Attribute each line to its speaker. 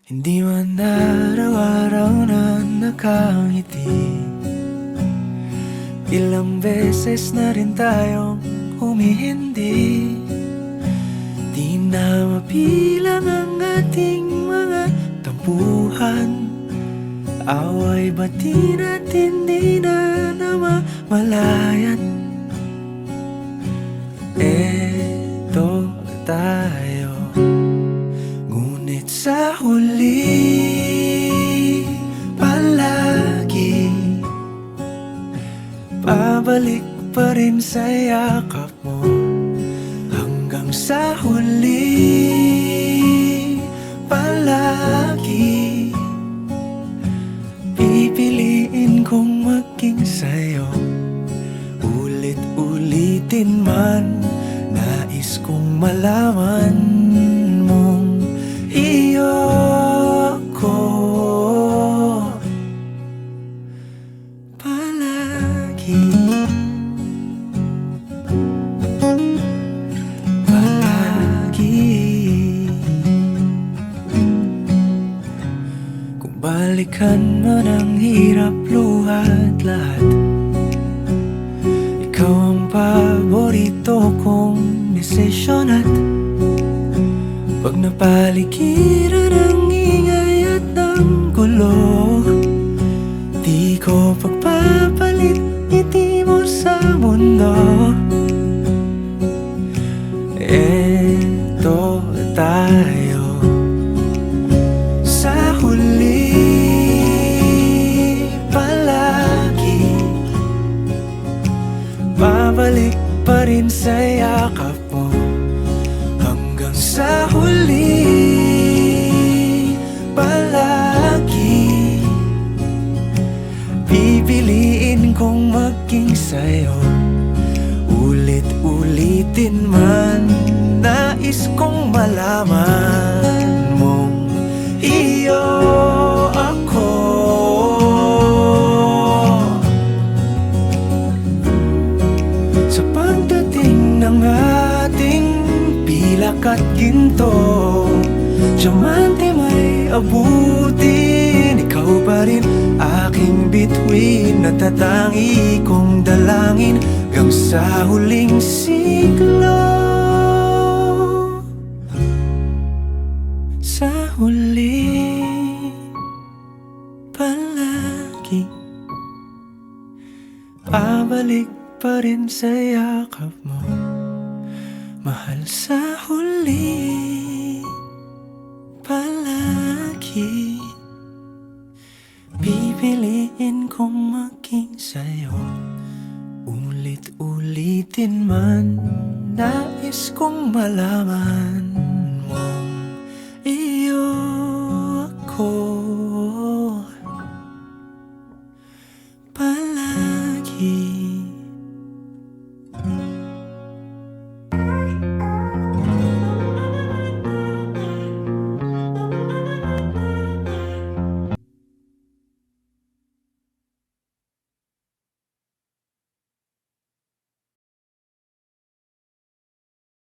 Speaker 1: Hindi man araw-araw na nakangiti. Ilang beses na rin tayong humihindi. Di na mapilang ang ating mga tampuhan. Away bati natin di na namamalayan. Eto tayo, ngunit sa huli palagi pabalik pa rin sa yakap mo. Hanggang sa huli palagi pipiliin kong maging sa'yo. Ulit-ulitin man, nais kong malaman mong iyo ko palagi. Palagi. Kung balikan man ang hirap, luha at lahat, ikaw ang paborito kong desisyon. At pag napaligiran ang ingay at ng gulo, di ko pagpapalit ngiti mo sa mundo. Eto tayo, sa huli palagi babalik pa rin sa yakap mo. Hanggang sa huli palagi pipiliin kong maging sa'yo. Ulit-ulitin man, nais kong malaman mong iyo ako. Sa pagdating ng ating pilak at ginto, diamante may abutin, ikaw pa rin aking bituin. Natatangi kong dalangin hanggang sa huling siglo. Sa huli palagi pabalik pa rin sa yakap mo, mahal. Sa huli palagi pipiliin kong maging sa'yo. Ulit-ulitin man, nais kong malaman